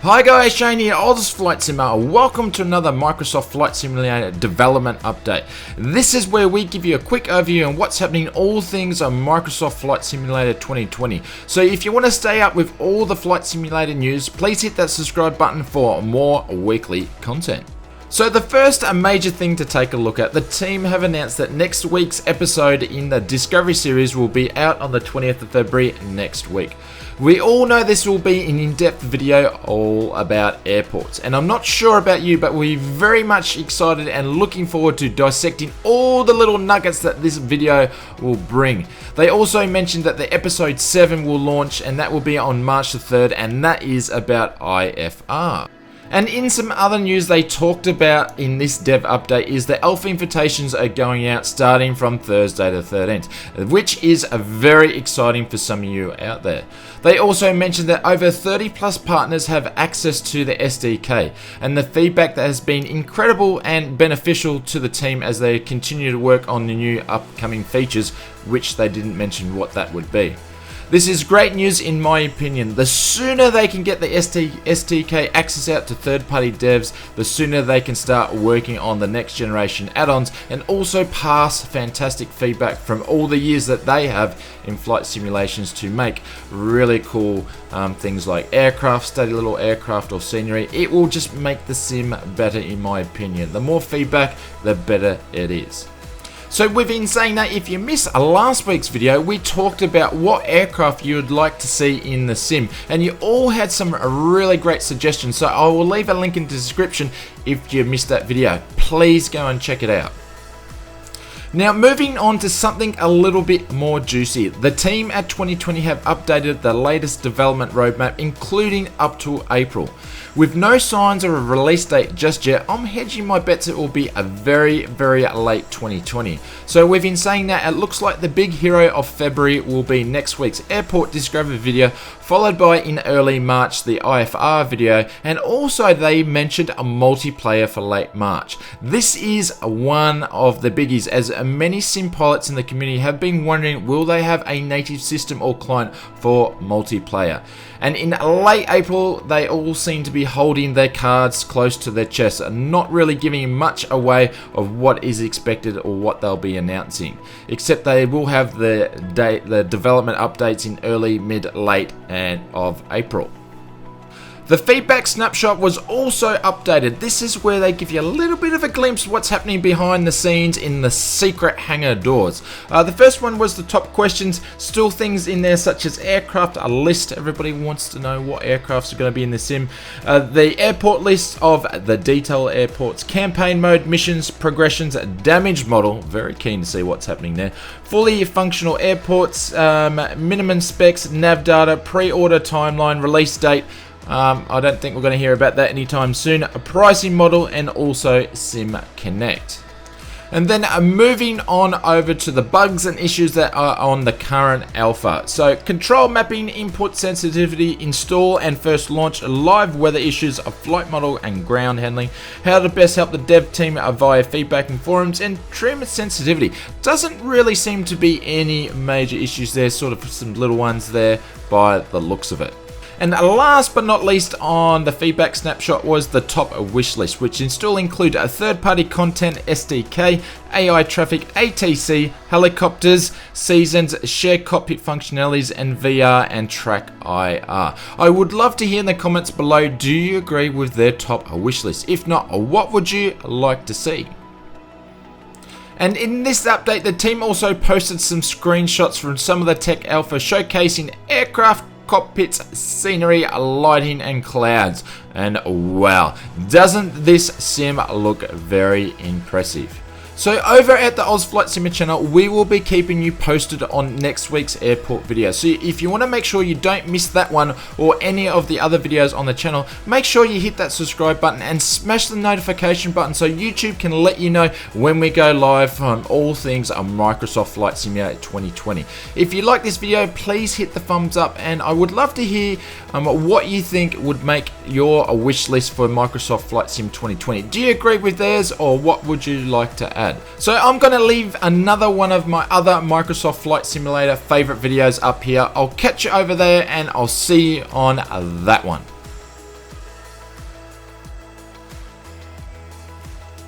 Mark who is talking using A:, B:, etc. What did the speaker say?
A: Hi guys, Shane here, Oz Flight Simmer. Welcome to another Microsoft Flight Simulator development update. This is where we give you a quick overview on what's happening, all things on Microsoft Flight Simulator 2020. So if you want to stay up with all the Flight Simulator news, please hit that subscribe button for more weekly content. So the first major thing to take a look at, the team have announced that next week's episode in the Discovery series will be out on the 20th of February next week. We all know this will be an in-depth video all about airports, and I'm not sure about you, but we're very much excited and looking forward to dissecting all the little nuggets that this video will bring. They also mentioned that the episode 7 will launch, and that will be on March the 3rd, and that is about IFR. And in some other news they talked about in this dev update is the Alpha invitations are going out starting from Thursday the 13th, which is very exciting for some of you out there. They also mentioned that over 30 plus partners have access to the SDK, and the feedback that has been incredible and beneficial to the team as they continue to work on the new upcoming features, which they didn't mention what that would be. This is great news in my opinion. The sooner they can get the SDK access out to third-party devs, the sooner they can start working on the next generation add-ons and also pass fantastic feedback from all the years that they have in flight simulations to make really cool things like aircraft, study little aircraft or scenery. It will just make the sim better in my opinion. The more feedback, the better it is. So with in saying that, if you missed last week's video, we talked about what aircraft you would like to see in the sim, and you all had some really great suggestions, so I will leave a link in the description if you missed that video. Please go and check it out. Now moving on to something a little bit more juicy. The team at 2020 have updated the latest development roadmap, including up to April. With no signs of a release date just yet, I'm hedging my bets it will be a very late 2020. So within saying that, it looks like the big hero of February will be next week's Airport Discovery video, followed by in early March the IFR video, and also they mentioned a multiplayer for late March. This is one of the biggies, as many sim pilots in the community have been wondering, will they have a native system or client for multiplayer? And in late April, they all seem to be holding their cards close to their chest and not really giving much away of what is expected or what they'll be announcing. Except they will have the development updates in early, mid, late, and of April. The feedback snapshot was also updated. This is where they give you a little bit of a glimpse of what's happening behind the scenes in the secret hangar doors. The first one was the top questions, still things in there such as aircraft, a list. Everybody wants to know what aircrafts are going to be in the sim. The airport list of the detail airports, campaign mode, missions, progressions, damage model. Very keen to see what's happening there. Fully functional airports, minimum specs, nav data, pre-order timeline, release date. I don't think we're going to hear about that anytime soon. A pricing model and also Sim Connect. And then moving on over to the bugs and issues that are on the current alpha. So control mapping, input sensitivity, install and first launch, live weather issues, a flight model and ground handling, how to best help the dev team via feedback and forums, and trim sensitivity. Doesn't really seem to be any major issues there, sort of some little ones there by the looks of it. And last but not least on the feedback snapshot was the top wish list, which still include a third-party content SDK, AI traffic, ATC, helicopters, seasons, shared cockpit functionalities, and VR and track IR. I would love to hear in the comments below, do you agree with their top wish list? If not, what would you like to see? And in this update, the team also posted some screenshots from some of the tech alpha showcasing aircraft, cockpits, scenery, lighting and clouds, and wow, doesn't this sim look very impressive? So over at the Oz Flight Simmer channel, we will be keeping you posted on next week's airport video. So if you want to make sure you don't miss that one or any of the other videos on the channel, make sure you hit that subscribe button and smash the notification button so YouTube can let you know when we go live on all things on Microsoft Flight Simulator 2020. If you like this video, please hit the thumbs up, and I would love to hear what you think would make your wish list for Microsoft Flight Sim 2020. Do you agree with theirs, or what would you like to add? So I'm going to leave another one of my other Microsoft Flight Simulator favorite videos up here. I'll catch you over there, and I'll see you on that one.